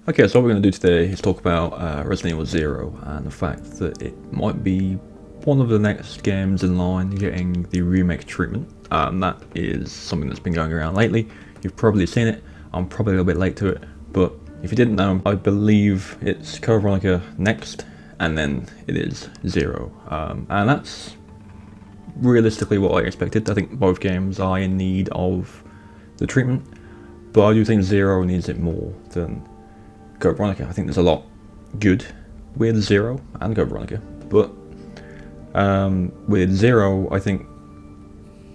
Okay, so what we're going to do today is talk about Resident Evil 0 and the fact that it might be one of the next games in line getting the remake treatment. That is something that's been going around lately. You've probably seen it. I'm probably a little bit late to it, but if you didn't know, I believe it's Code Veronica next, and then it is 0. And that's realistically what I expected. I think both games are in need of the treatment, but I do think 0 needs it more than Code Veronica. I think there's a lot good with 0 and Code Veronica, but with 0, I think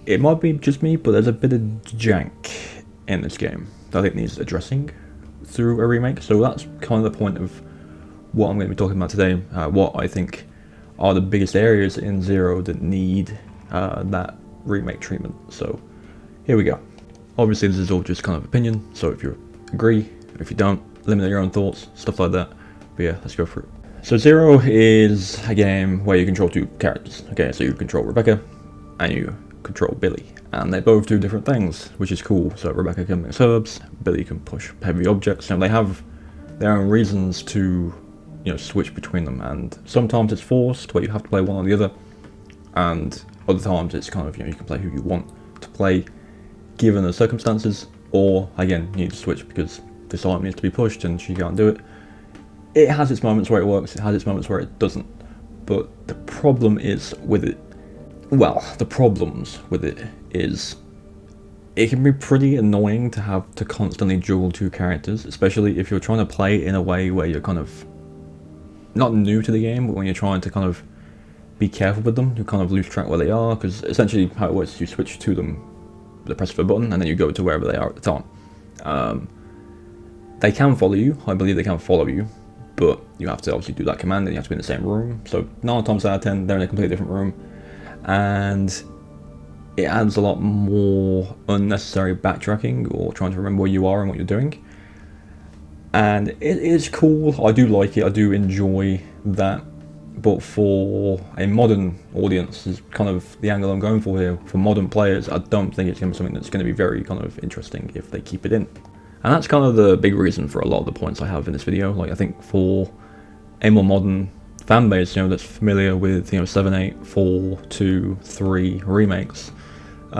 it might be just me, but there's a bit of jank in this game that I think needs addressing through a remake. So that's kind of the point of what I'm going to be talking about today. What I think are the biggest areas in 0 that need that remake treatment. So here we go. Obviously, this is all just kind of opinion. So if you agree, if you don't, limit your own thoughts, stuff like that. But yeah, let's go through it. So 0 is a game where you control two characters. Okay, so you control Rebecca and you control Billy, and they both do different things, which is cool. So Rebecca can mix herbs, Billy can push heavy objects, and they have their own reasons to, switch between them. And sometimes it's forced, where you have to play one or the other, and other times it's kind of, you can play who you want to play, given the circumstances. Or again, you need to switch because this item needs to be pushed and she can't do it. It has its moments where it works, it has its moments where it doesn't. But the problem is with it, the problems with it is it can be pretty annoying to have to constantly juggle two characters, especially if you're trying to play in a way where you're kind of not new to the game, but when you're trying to kind of be careful with them, you kind of lose track where they are, because essentially how it works is you switch to them, the press of a button, and then you go to wherever they are at the time. They can follow you, I believe they can follow you, but you have to obviously do that command and you have to be in the same room. So 9 times out of 10, they're in a completely different room, and it adds a lot more unnecessary backtracking or trying to remember where you are and what you're doing. And it is cool, I do like it, I do enjoy that, but for a modern audience, is kind of the angle I'm going for here. For modern players, I don't think it's going to be something that's going to be very kind of interesting if they keep it in. And that's kind of the big reason for a lot of the points I have in this video. Like, I think for a more modern fan base, that's familiar with 7, 8, 4, 2, 3 remakes, a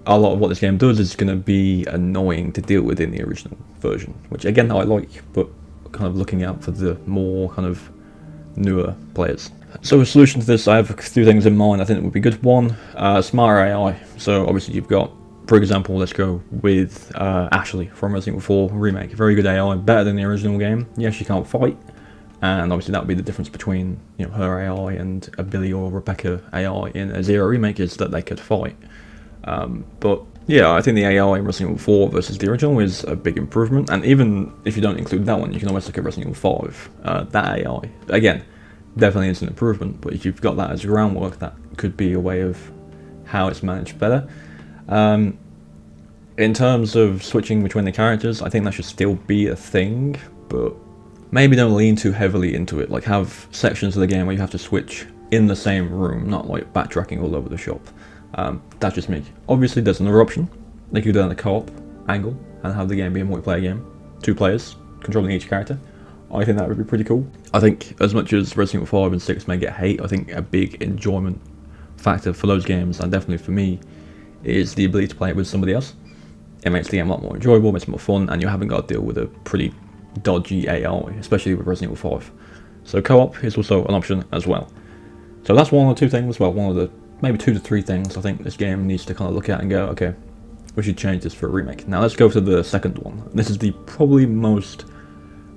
lot of what this game does is going to be annoying to deal with in the original version, which again I like, but kind of looking out for the more kind of newer players. So a solution to this, I have a few things in mind I think it would be good. One, smarter AI. So obviously you've got, for example, let's go with Ashley from Resident Evil 4 Remake. Very good AI, better than the original game. Yes, she can't fight, and obviously that would be the difference between her AI and a Billy or Rebecca AI in a 0 Remake, is that they could fight. But yeah, I think the AI in Resident Evil 4 versus the original is a big improvement, and even if you don't include that one, you can always look at Resident Evil 5. That AI, again, definitely is an improvement, but if you've got that as groundwork, that could be a way of how it's managed better. In terms of switching between the characters, I think that should still be a thing, but maybe don't lean too heavily into it. Like, have sections of the game where you have to switch in the same room, not like backtracking all over the shop. That's just me. Obviously there's another option. They could do that in a co-op angle and have the game be a multiplayer game, 2 players controlling each character. I think that would be pretty cool. I think as much as Resident Evil 5 and 6 may get hate, I think a big enjoyment factor for those games, and definitely for me, is the ability to play it with somebody else. It makes the game a lot more enjoyable, makes it more fun, and you haven't got to deal with a pretty dodgy AI, especially with Resident Evil 5. So co-op is also an option as well. So that's one or two things, one of the maybe 2 to 3 things I think this game needs to kind of look at and go, okay, we should change this for a remake. Now let's go to the second one. This is the probably most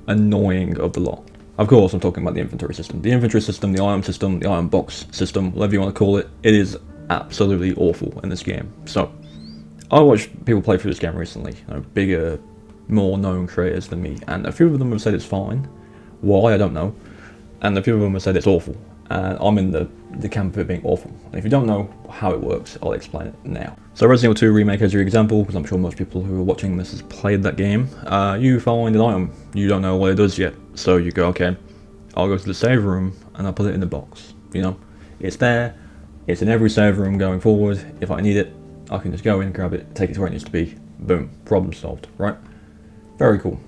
annoying of the lot. Of course, I'm talking about the inventory system. The inventory system, the item box system, whatever you want to call it, it is absolutely awful in this game. So I watched people play through this game recently, bigger, more known creators than me, and a few of them have said it's fine. Why, I don't know. And a few of them have said it's awful. And I'm in the camp of it being awful. And if you don't know how it works, I'll explain it now. So Resident Evil 2 Remake as your example, because I'm sure most people who are watching this has played that game. You find an item, you don't know what it does yet, so you go, okay, I'll go to the save room and I'll put it in the box. It's there, it's in every save room going forward. If I need it, I can just go in, grab it, take it to where it needs to be, boom, problem solved, right? Very cool.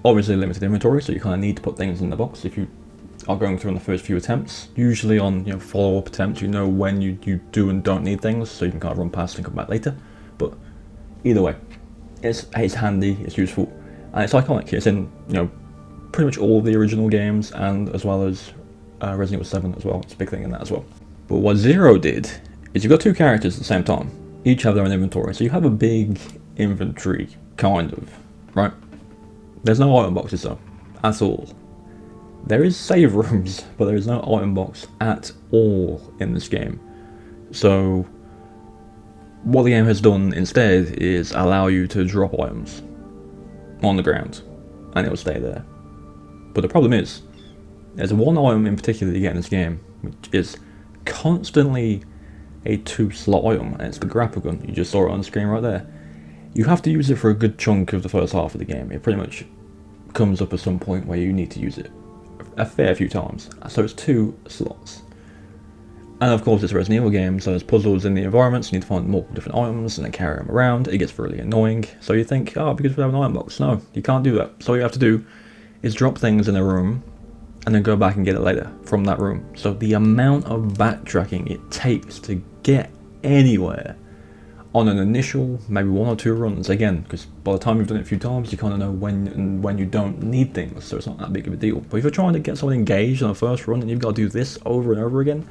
obviously limited inventory, so you kind of need to put things in the box if you are going through on the first few attempts. Usually on follow-up attempts, you know when you do and don't need things, so you can kind of run past and come back later. But either way, it's handy, it's useful, and it's iconic. It's in pretty much all of the original games, and as well as Resident Evil 7 as well. It's a big thing in that as well. But what Zero did is you've got two characters at the same time. Each have their own inventory, so you have a big inventory, kind of, right? There's no item boxes though, at all. There is save rooms, but there is no item box at all in this game. So what the game has done instead is allow you to drop items on the ground, and it will stay there. But the problem is, there's one item in particular you get in this game, which is constantly a 2-slot item, and it's the grapple gun. You just saw it on the screen right there. You have to use it for a good chunk of the first half of the game. It pretty much comes up at some point where you need to use it a fair few times. So it's 2 slots. And of course it's a Resident Evil game, so there's puzzles in the environments, you need to find multiple different items and then carry them around. It gets really annoying. So you think, oh, because we have an item box. No, you can't do that. So all you have to do is drop things in a room and then go back and get it later from that room. So the amount of backtracking it takes to get anywhere on an initial, maybe 1 or 2 runs, again, because by the time you've done it a few times, you kind of know when you don't need things, so it's not that big of a deal. But if you're trying to get someone engaged on the first run and you've got to do this over and over again,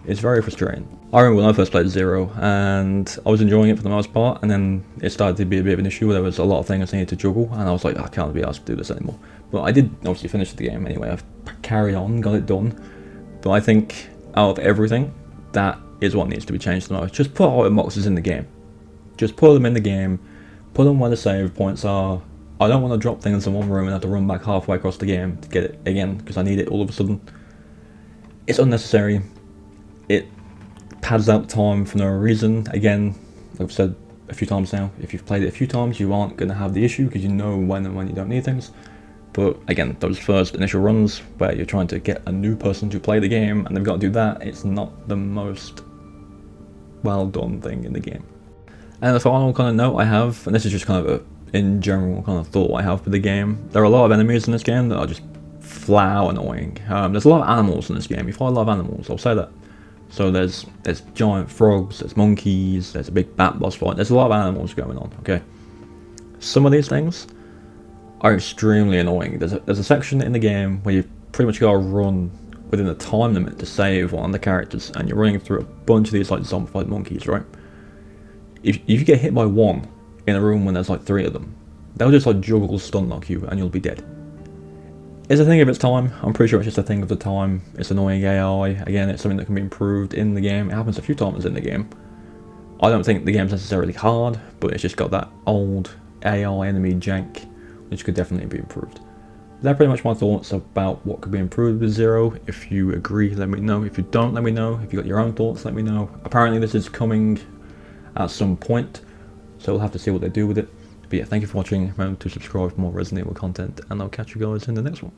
it's very frustrating. I remember when I first played Zero, and I was enjoying it for the most part, and then it started to be a bit of an issue where there was a lot of things I needed to juggle, and I was like, I can't be asked to do this anymore. But I did obviously finish the game anyway, I've carried on, got it done. But I think out of everything, that is what needs to be changed the most. Just put item boxes in the game. Just put them in the game, put them where the save points are. I don't want to drop things in one room and have to run back halfway across the game to get it again, because I need it all of a sudden. It's unnecessary. It pads out time for no reason. Again, like I've said a few times now, if you've played it a few times, you aren't going to have the issue because you know when and when you don't need things. But again, those first initial runs where you're trying to get a new person to play the game and they've got to do that, it's not the most well done thing in the game. And the final kind of note I have, and this is just kind of a in general kind of thought I have for the game, there are a lot of enemies in this game that are just flat out annoying. There's a lot of animals in this game. You fight a lot of animals, I'll say that. So there's giant frogs, there's monkeys, there's a big bat boss fight, there's a lot of animals going on, okay? Some of these things are extremely annoying. There's a section in the game where you've pretty much got to run within a time limit to save one of the characters, and you're running through a bunch of these like zombified monkeys, right? If you get hit by one in a room when there's like 3 of them, they'll just like juggle stun lock you and you'll be dead. It's a thing of its time. I'm pretty sure it's just a thing of the time. It's annoying AI. Again, it's something that can be improved in the game. It happens a few times in the game. I don't think the game's necessarily hard, but it's just got that old AI enemy jank, which could definitely be improved. They're pretty much my thoughts about what could be improved with Zero. If you agree, let me know. If you don't, let me know. If you got your own thoughts, let me know. Apparently this is coming at some point, so we'll have to see what they do with it. But yeah, thank you for watching. Remember to subscribe for more Resident Evil content, and I'll catch you guys in the next one.